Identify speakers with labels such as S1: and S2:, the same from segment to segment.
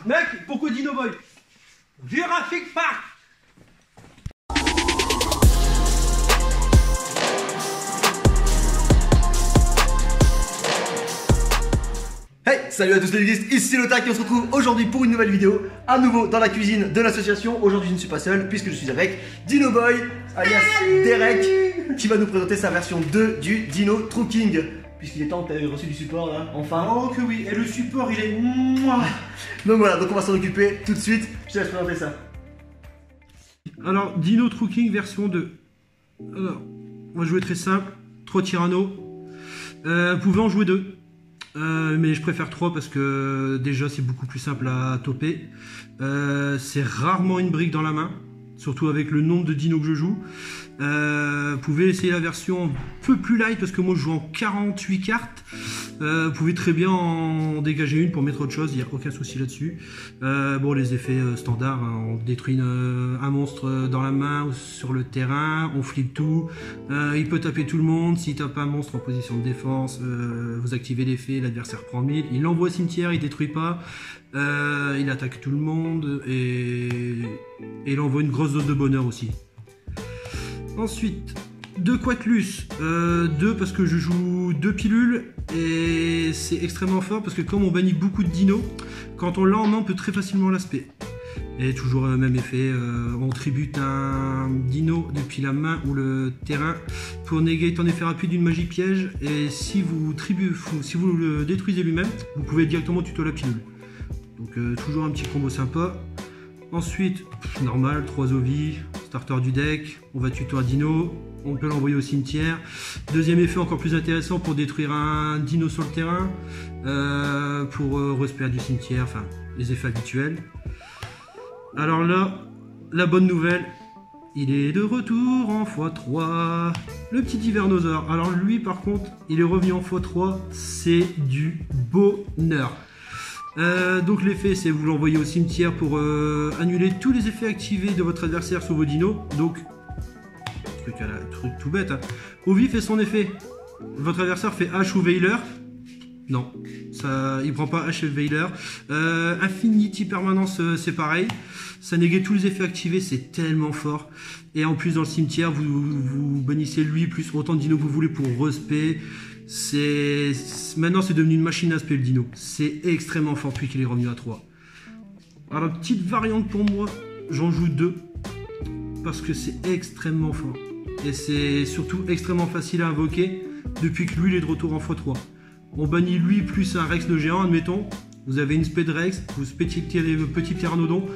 S1: Mec, pourquoi Dino Boy? Jurassic Park.
S2: Hey, salut à tous les vigistes, ici Lotac et on se retrouve aujourd'hui pour une nouvelle vidéo, à nouveau dans la cuisine de l'association. Aujourd'hui je ne suis pas seul puisque je suis avec Dino Boy, alias Derek, qui va nous présenter sa version 2 du Dino True King. Puisqu'il est temps que tu aies reçu du support là, enfin.
S1: Oh que oui, et le support il est...
S2: Donc voilà, donc on va s'en occuper tout de suite, je te laisse présenter ça.
S1: Alors, Dino True King version 2. Alors, on va jouer très simple, 3 tyrannos. Vous pouvez en jouer 2. Mais je préfère 3 parce que déjà c'est beaucoup plus simple à toper. C'est rarement une brique dans la main, surtout avec le nombre de dinos que je joue. Vous pouvez essayer la version un peu plus light parce que moi je joue en 48 cartes. Vous pouvez très bien en dégager une pour mettre autre chose, il n'y a aucun souci là-dessus. Bon, les effets standards, hein, on détruit un monstre dans la main ou sur le terrain, on flippe tout. Il peut taper tout le monde, s'il tape un monstre en position de défense, vous activez l'effet, l'adversaire prend 1000. Il l'envoie au cimetière, il détruit pas, il attaque tout le monde et il envoie une grosse dose de bonheur aussi. Ensuite, 2 Quatlus, 2 parce que je joue 2 pilules et c'est extrêmement fort parce que comme on bannit beaucoup de dinos, quand on l'a en main on peut très facilement l'aspect. Et toujours le même effet, on tribute un dino depuis la main ou le terrain pour negate en effet rapide d'une magie piège, et si vous le détruisez lui-même, vous pouvez directement tuto la pilule. Donc toujours un petit combo sympa. Ensuite, normal, 3 ovi, starter du deck, on va tuto un dino, on peut l'envoyer au cimetière. Deuxième effet encore plus intéressant pour détruire un dino sur le terrain, pour respect du cimetière, enfin les effets habituels. Alors là, la bonne nouvelle, il est de retour en x3, le petit Hivernosaure. Alors lui par contre, il est revenu en x3, c'est du bonheur. Donc l'effet c'est vous l'envoyez au cimetière pour annuler tous les effets activés de votre adversaire sur vos dinos. Donc truc tout bête, hein. Ovi fait son effet, votre adversaire fait H ou Veiler. Non, ça, il prend pas H et Veiler. Infinity Permanence, c'est pareil. Ça négue tous les effets activés, c'est tellement fort. Et en plus dans le cimetière, vous bannissez lui plus autant de dinos que vous voulez pour respect. Maintenant c'est devenu une machine à spell le dino. C'est extrêmement fort depuis qu'il est revenu à 3. Alors petite variante pour moi, j'en joue 2. Parce que c'est extrêmement fort. Et c'est surtout extrêmement facile à invoquer depuis que lui il est de retour en x3. On bannit lui plus un Rex le géant, admettons. Vous avez une spé de Rex, vous petit Pteranodon.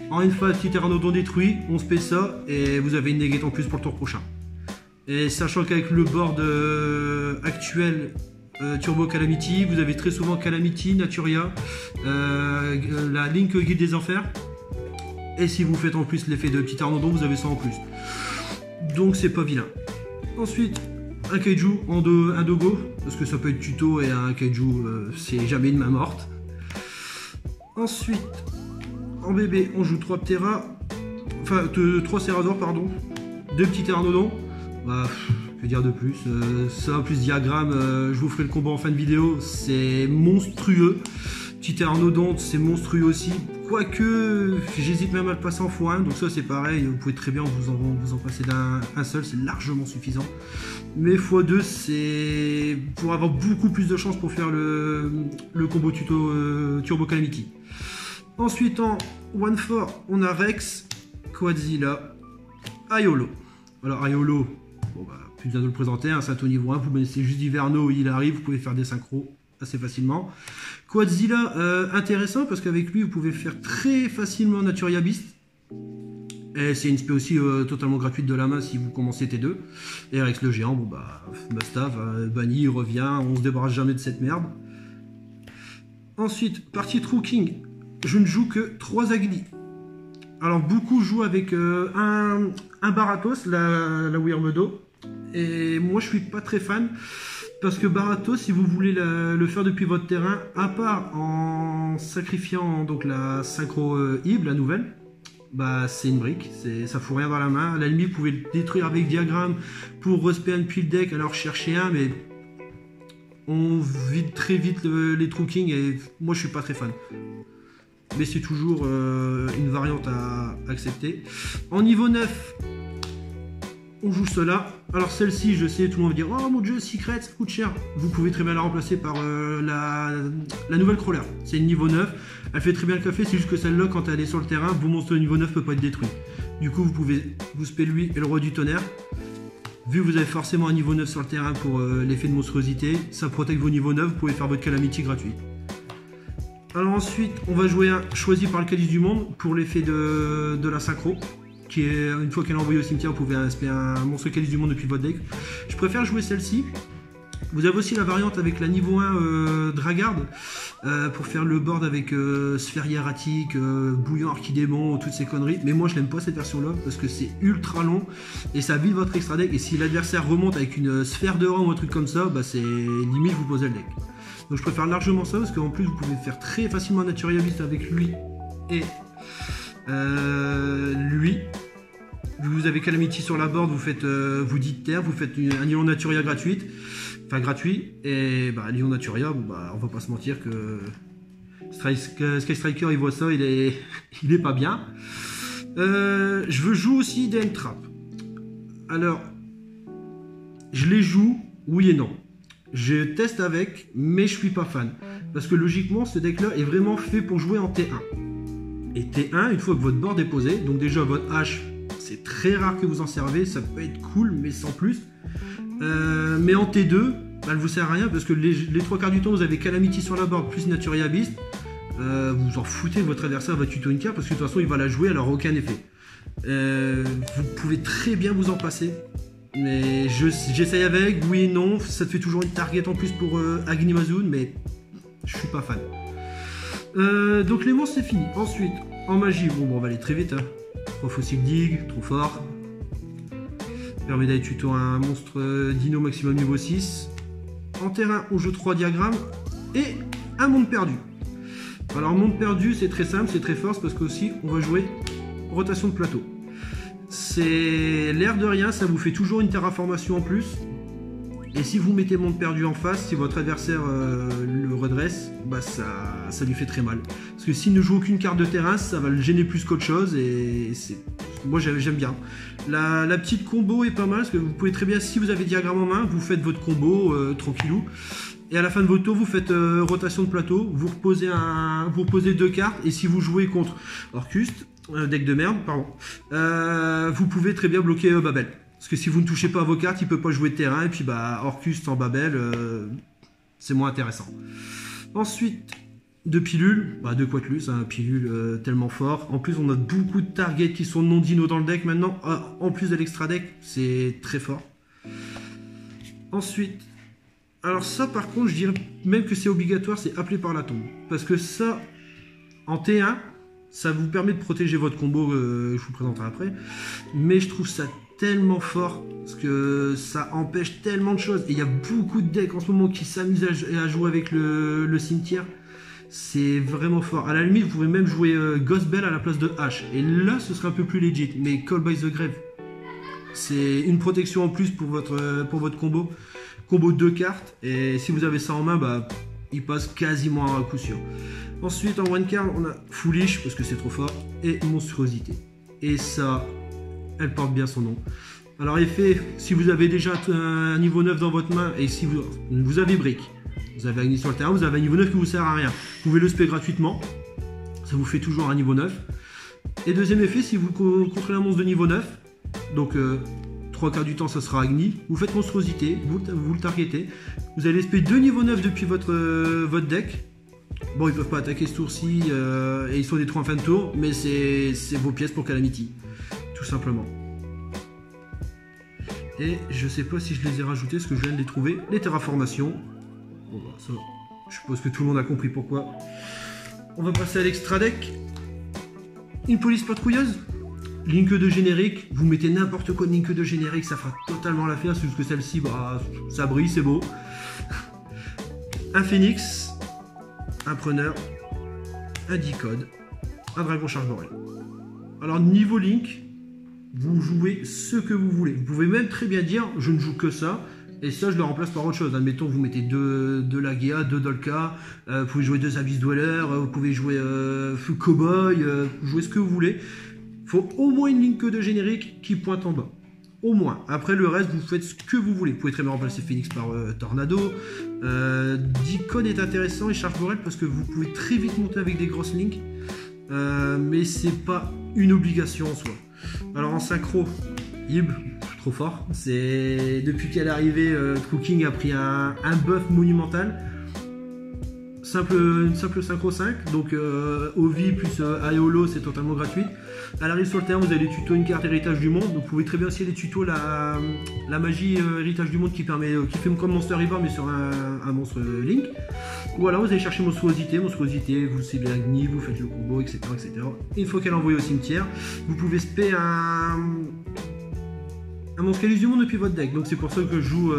S1: En une fois, le petit Pteranodon détruit, on spé ça et vous avez une negate en plus pour le tour prochain. Et sachant qu'avec le board actuel Turbo Calamity, vous avez très souvent Calamity, Naturia, la Link Guide des Enfers. Et si vous faites en plus l'effet de petit Pteranodon, vous avez ça en plus. Donc c'est pas vilain. Ensuite, un kaiju en un dogo, parce que ça peut être tuto et un kaiju c'est jamais une main morte. Ensuite, en bébé, on joue 3 Ptera, enfin 3 Cerador, pardon, 2 petits Pteranodons. Bah, que dire de plus, ça plus diagramme, je vous ferai le combat en fin de vidéo, c'est monstrueux. Petit Pteranodon, c'est monstrueux aussi, quoique j'hésite même à le passer en x1, donc ça c'est pareil, vous pouvez très bien vous en passer d'un seul, c'est largement suffisant. Mais x2 c'est pour avoir beaucoup plus de chance pour faire le combo tuto Turbo Calamity. Ensuite en 1-4, on a Rex, Quadzilla, Aiolo. Alors Aiolo, bon bah, plus besoin de le présenter, hein, c'est un niveau 1, vous connaissez juste d'Hiverno, il arrive, vous pouvez faire des synchros assez facilement. Quadzilla, intéressant parce qu'avec lui vous pouvez faire très facilement Naturia Beast. Et c'est une spé aussi totalement gratuite de la main si vous commencez T2. Et Rex le géant, bon bah, must-have, banni, il revient, on se débarrasse jamais de cette merde. Ensuite, partie True King, je ne joue que 3 Agni. Alors beaucoup jouent avec un Baratos, la Wyrmedo. Et moi je suis pas très fan. Parce que Baratos, si vous voulez le faire depuis votre terrain, à part en sacrifiant donc la Synchro Ib, la nouvelle, bah c'est une brique, ça fout rien dans la main. À la limite, vous pouvez le détruire avec diagramme pour respect depuis le deck, alors chercher un, mais on vide très vite les True King et moi je suis pas très fan. mais c'est toujours une variante à accepter. En niveau 9, on joue cela. Alors celle-ci, je sais, tout le monde va dire « Oh mon dieu, Secret, ça coûte cher !» Vous pouvez très bien la remplacer par la nouvelle crawler. C'est une niveau 9, elle fait très bien le café, c'est juste que celle-là, quand elle est sur le terrain, vos monstres de niveau 9 ne peuvent pas être détruits. Du coup, vous pouvez vous spell lui et le roi du tonnerre. Vu que vous avez forcément un niveau 9 sur le terrain pour l'effet de monstruosité, ça protège vos niveaux 9, vous pouvez faire votre calamity gratuit. Alors ensuite, on va jouer un choisi par le calice du monde pour l'effet de la synchro. Qui est, une fois qu'elle est envoyée au cimetière, vous pouvez inspirer un monstre calice du monde depuis votre deck. Je préfère jouer celle-ci. Vous avez aussi la variante avec la niveau 1 Dragard pour faire le board avec sphère hiératique, bouillon archidémon, toutes ces conneries. Mais moi je n'aime pas cette version-là parce que c'est ultra long et ça vide votre extra deck. Et si l'adversaire remonte avec une sphère de rang ou un truc comme ça, bah c'est limite vous posez le deck. Donc je préfère largement ça parce qu'en plus vous pouvez faire très facilement un Naturia Beast avec lui et lui. Vous avez Calamity sur la board, vous dites terre, vous faites un Ion Naturia gratuite, enfin gratuit, et bah Ion Naturia, bon, bah, on va pas se mentir que Sky Striker il voit ça, il est pas bien. Je veux jouer aussi des Trap. Alors, je les joue, oui et non. Je teste avec, mais je suis pas fan. Parce que logiquement, ce deck là est vraiment fait pour jouer en T1. Et T1, une fois que votre board est posé, donc déjà votre H, c'est très rare que vous en servez, ça peut être cool, mais sans plus. Mais en T2, bah, elle vous sert à rien parce que les 3 quarts du temps, vous avez Calamity sur la board plus Naturia Beast. Vous en foutez, votre adversaire va tuto une carte parce que de toute façon, il va la jouer, elle n'aura aucun effet. Vous pouvez très bien vous en passer. Mais j'essaye avec, oui et non, ça te fait toujours une target en plus pour Agnimazoon, mais je suis pas fan. Donc les monstres c'est fini. Ensuite, en magie, bon on va aller très vite. Hein. 3 Fossil Dig, trop fort. Permet d'aller tuto un monstre dino maximum niveau 6. En terrain, on joue 3 diagrammes et un monde perdu. Alors monde perdu, c'est très simple, c'est très fort, parce qu'aussi on va jouer rotation de plateau. C'est l'air de rien, ça vous fait toujours une terraformation en plus. Et si vous mettez monde perdu en face, si votre adversaire le redresse, bah ça lui fait très mal. Parce que s'il ne joue aucune carte de terrain, ça va le gêner plus qu'autre chose. Et moi j'aime bien. La petite combo est pas mal, parce que vous pouvez très bien, si vous avez diagramme en main, vous faites votre combo tranquillou. Et à la fin de votre tour, vous faites rotation de plateau, vous reposez 2 cartes. Et si vous jouez contre Orcuste, deck de merde, pardon, vous pouvez très bien bloquer Babel. Parce que si vous ne touchez pas à vos cartes, il ne peut pas jouer de terrain. Et puis bah Orcuste en Babel, c'est moins intéressant. Ensuite, 2 pilules, bah 2 Quatlus, hein, pilule tellement fort. En plus, on a beaucoup de targets qui sont non dino dans le deck maintenant. En plus de l'extra deck, c'est très fort. Ensuite, alors ça par contre, je dirais même que c'est obligatoire, c'est appelé par la tombe. Parce que ça, en T1, ça vous permet de protéger votre combo, je vous présenterai après. Mais je trouve ça tellement fort, parce que ça empêche tellement de choses. Et il y a beaucoup de decks en ce moment qui s'amusent à jouer avec le cimetière. C'est vraiment fort. À la limite, vous pouvez même jouer Ghost Bell à la place de H. Et là, ce serait un peu plus legit. Mais Call by the Grave, c'est une protection en plus pour votre combo. Combo de 2 cartes. Et si vous avez ça en main, bah, il passe quasiment à coup sûr. Ensuite, en one card, on a Foolish, parce que c'est trop fort, et Monstruosité. Et ça, elle porte bien son nom. Alors, effet, si vous avez déjà un niveau 9 dans votre main, et si vous avez Brick, vous avez Agni sur le terrain, vous avez un niveau 9 qui vous sert à rien. Vous pouvez le spé gratuitement, ça vous fait toujours un niveau 9. Et deuxième effet, si vous contrôlez un monstre de niveau 9, donc 3 quarts du temps ça sera Agni, vous faites Monstruosité, vous le targetez, vous allez spé 2 niveaux 9 depuis votre deck. Bon, ils peuvent pas attaquer ce tour-ci et ils sont détruits en fin de tour, mais c'est vos pièces pour Calamity, tout simplement. Et je sais pas si je les ai rajoutés, parce que je viens de les trouver, les terraformations. Bon, bah, ça, je suppose que tout le monde a compris pourquoi. On va passer à l'extra deck. Une police patrouilleuse. Link de générique. Vous mettez n'importe quoi de link de générique, ça fera totalement l'affaire. C'est juste que celle-ci, bah, ça brille, c'est beau. Un phénix. Un preneur. Un D-code. Un dragon charge-boré. Alors, niveau link, vous jouez ce que vous voulez. Vous pouvez même très bien dire, je ne joue que ça. Et ça, je le remplace par autre chose. Admettons que vous mettez deux Lagia, 2 Dolka, vous pouvez jouer 2 Abyss Dweller, vous pouvez jouer Cowboy, vous jouez ce que vous voulez. Il faut au moins une ligne que de générique qui pointe en bas. Au moins. Après le reste, vous faites ce que vous voulez. Vous pouvez très bien remplacer Phoenix par Tornado. Deacon est intéressant et Charge Borel parce que vous pouvez très vite monter avec des grosses links. Mais c'est pas une obligation en soi. Alors en synchro, Ib, trop fort. Depuis qu'elle est arrivée, Cooking a pris un buff monumental. Une simple synchro 5, donc Ovi plus Aeolo, c'est totalement gratuit. Elle arrive sur le terrain, vous avez les tutos une carte héritage du monde, donc vous pouvez très bien essayer les tutos la magie héritage du monde qui fait comme Monster River mais sur un monstre Link. Voilà, vous allez chercher monstruosité, vous ciblez Agni, vous faites le combo, etc. Et une fois qu'elle est envoyée au cimetière, vous pouvez spé un monstre Calice du monde depuis votre deck, donc c'est pour ça que je joue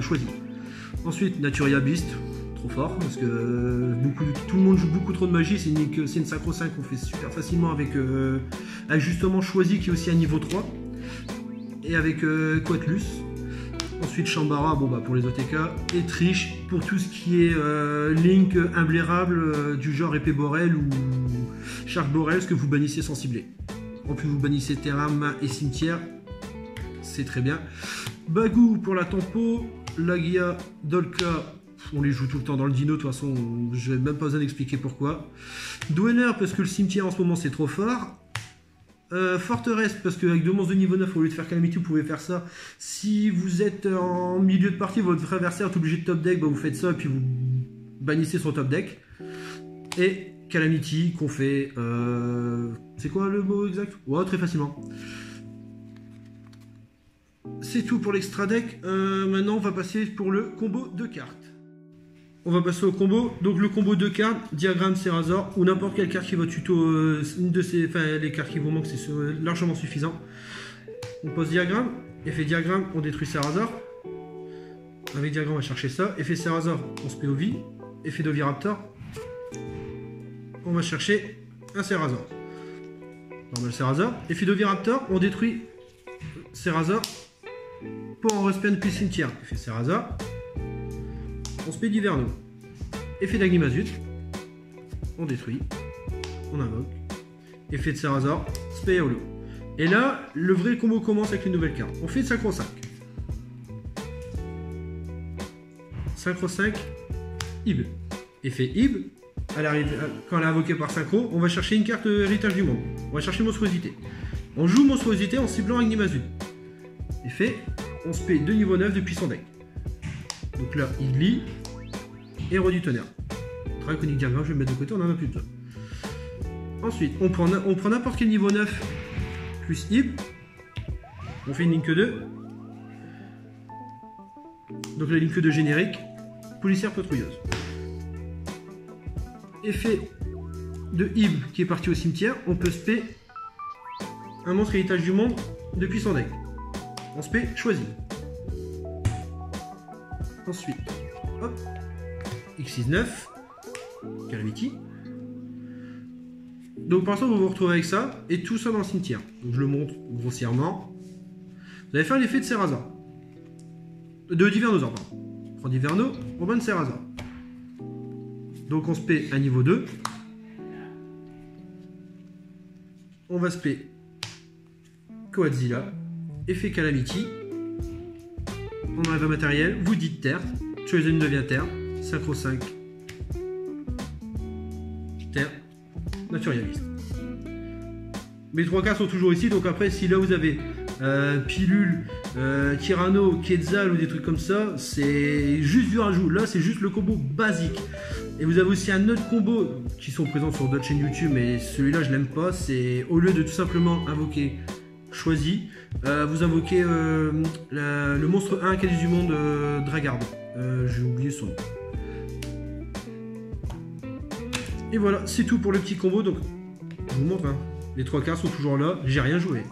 S1: choisi. Ensuite, Naturia Beast. Trop fort parce que tout le monde joue beaucoup trop de magie, c'est une synchro 5 qu'on fait super facilement avec justement Choisi qui est aussi à niveau 3 et avec Quatlus. Ensuite Shambara pour les OTK et Trish pour tout ce qui est Link imblairable du genre épée Borel ou Shark Borel, ce que vous bannissez sans cibler. En plus vous bannissez terrain, main et cimetière, c'est très bien. Bagou pour la tempo, Lagia, Dolka, on les joue tout le temps dans le dino, de toute façon, je n'ai même pas besoin d'expliquer pourquoi. Dweller, parce que le cimetière en ce moment c'est trop fort. Forteresse, parce qu'avec 2 monstres de niveau 9, au lieu de faire Calamity, vous pouvez faire ça. Si vous êtes en milieu de partie, votre adversaire est obligé de top deck, vous faites ça et puis vous bannissez son top deck. Et Calamity qu'on fait. C'est quoi le mot exact? Ouais, très facilement. C'est tout pour l'extra deck. Maintenant, on va passer pour le combo de cartes. On va passer au combo. Donc le combo de cartes, Diagramme, Cerazor ou n'importe quelle carte qui va tuto, les cartes qui vous manquent, c'est largement suffisant. On pose Diagramme, effet Diagramme, on détruit Cerazor. Avec Diagramme, on va chercher ça. Effet Cerazor, on se POV. Effet d'Oviraptor, on va chercher un Cerazor. Normal Cerazor. Effet d'Oviraptor, on détruit Cerazor pour en respect depuis le cimetière. Effet Cerazor. On se paie d'Hiverno. Effet d'Agnimazut. On détruit. On invoque. Effet de Cerazor. Spé Holo. Et là, le vrai combo commence avec une nouvelle carte. On fait Synchro 5. Synchro 5. Ib. Effet Ib. Elle arrive, quand elle est invoquée par Synchro, on va chercher une carte héritage du monde. On va chercher Monstruosité. On joue Monstruosité en ciblant Agnimazut. Effet. On se paie 2 niveaux 9 depuis son deck. Donc là, Igli, Héros du tonnerre. Draconic Diagramme, je vais le mettre de côté, on en a plus besoin. Ensuite, on prend n'importe quel niveau 9 plus Ib. On fait une ligne 2. Donc la ligne 2 générique, policière patrouilleuse. Effet de Ib qui est parti au cimetière, on peut spé un monstre héritage du monde depuis son deck. On spé choisi. Ensuite, hop, X69, Calamity. Donc pour l'instant, vous vous retrouvez avec ça, et tout ça dans le cimetière. Donc je le montre grossièrement. Vous allez faire l'effet de Cerazor. De Divernosaur, pardon. On prend Diverno, on banne Cerazor. Donc on se paie un niveau 2. On va se paie Godzilla, effet Calamity. On enlève un matériel, vous dites terre, Chosen devient terre, Synchro 5, terre, Naturaliste. Mes 3 cartes sont toujours ici, donc après si là vous avez Pilule, Tyranno, Quetzal ou des trucs comme ça, c'est juste du rajout. Là c'est juste le combo basique. Et vous avez aussi un autre combo qui sont présents sur d'autres chaînes YouTube, mais celui-là je l'aime pas, c'est au lieu de tout simplement invoquer Choisi, vous invoquez le monstre 1 Calice du monde Dragard. J'ai oublié son nom. Et voilà, c'est tout pour le petit combo. Donc, je vous montre, hein. Les 3 cartes sont toujours là, j'ai rien joué.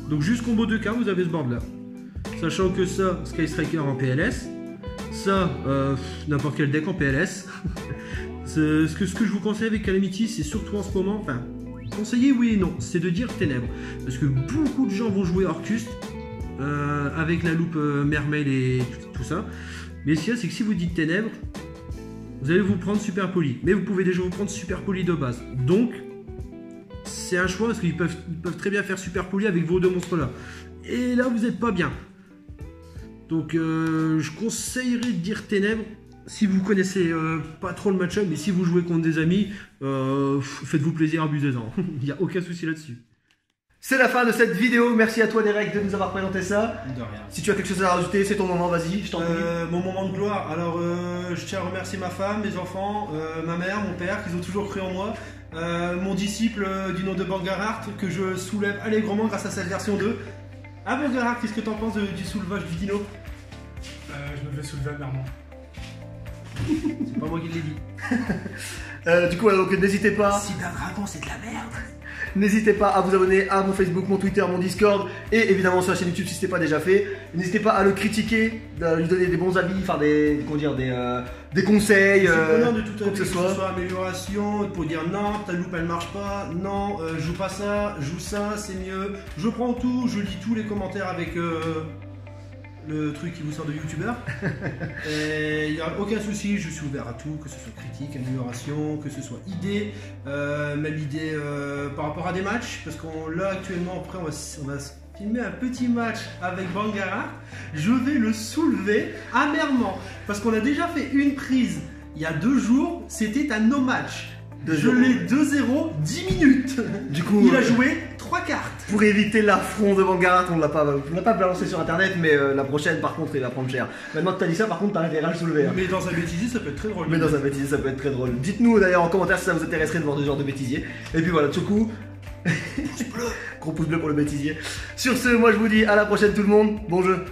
S1: Donc, juste combo de cartes, vous avez ce board là. Sachant que ça, Sky Striker en PLS, ça, n'importe quel deck en PLS. Ce que je vous conseille avec Calamity, c'est surtout en ce moment, conseiller oui et non, c'est de dire Ténèbres. Parce que beaucoup de gens vont jouer Orcus avec la loupe mermaid et tout ça. Mais ce qu'il y a, c'est que si vous dites ténèbres, vous allez vous prendre super poli. Mais vous pouvez déjà vous prendre super poli de base. Donc, c'est un choix parce qu'ils peuvent très bien faire super poli avec vos deux monstres là. Et là, vous n'êtes pas bien. Donc, je conseillerais de dire ténèbres. Si vous connaissez pas trop le match-up, mais si vous jouez contre des amis, faites-vous plaisir, abusez-en. Il n'y a aucun souci là-dessus.
S2: C'est la fin de cette vidéo. Merci à toi, Derek, de nous avoir présenté ça.
S3: De rien.
S2: Si tu as quelque chose à rajouter, c'est ton moment, vas-y, je t'en prie.
S3: Mon moment de gloire. Alors, je tiens à remercier ma femme, mes enfants, ma mère, mon père, qui ont toujours cru en moi. Mon disciple du nom de Bangarart, que je soulève allègrement grâce à cette version 2. Ah, Bangarart, qu'est-ce que t'en penses du soulevage du dino?
S4: Je me fais soulever amèrement.
S1: C'est pas moi qui l'ai dit.
S2: Du coup, donc n'hésitez pas.
S3: Cyber Dragon, c'est de la merde.
S2: N'hésitez pas à vous abonner à mon Facebook, mon Twitter, mon Discord et évidemment sur la chaîne YouTube si ce n'est pas déjà fait. N'hésitez pas à le critiquer, à lui donner des bons avis, enfin des conseils,
S3: C'est preneur de tout
S2: quoi que ce soit.
S3: amélioration, pour dire non, ta loupe elle marche pas, non, joue pas ça, joue ça, c'est mieux. Je prends tout, je lis tous les commentaires avec le truc qui vous sort de youtubeur. Et il n'y a aucun souci, je suis ouvert à tout, que ce soit critique, amélioration, que ce soit idée, même idée par rapport à des matchs, parce qu'on là actuellement, après on va filmer un petit match avec Bangarart. Je vais le soulever amèrement, parce qu'on a déjà fait une prise il y a 2 jours, c'était un no match. Je l'ai 2-0, 10 minutes.
S2: Du coup,
S3: il a joué 3 cartes.
S2: Pour éviter l'affront de Vanguard, on ne l'a pas balancé sur internet, mais la prochaine par contre il va prendre cher. Maintenant que tu as dit ça, par contre t'as intérêt à le soulever. Hein.
S3: Mais dans un bêtisier ça peut être très drôle.
S2: Mais dans un bêtisier ça peut être très drôle. Dites-nous d'ailleurs en commentaire si ça vous intéresserait de voir ce genre de bêtisier. Et puis voilà, Tchoukou. Gros pouce bleu pour le bêtisier. Sur ce, moi je vous dis à la prochaine tout le monde, bon jeu.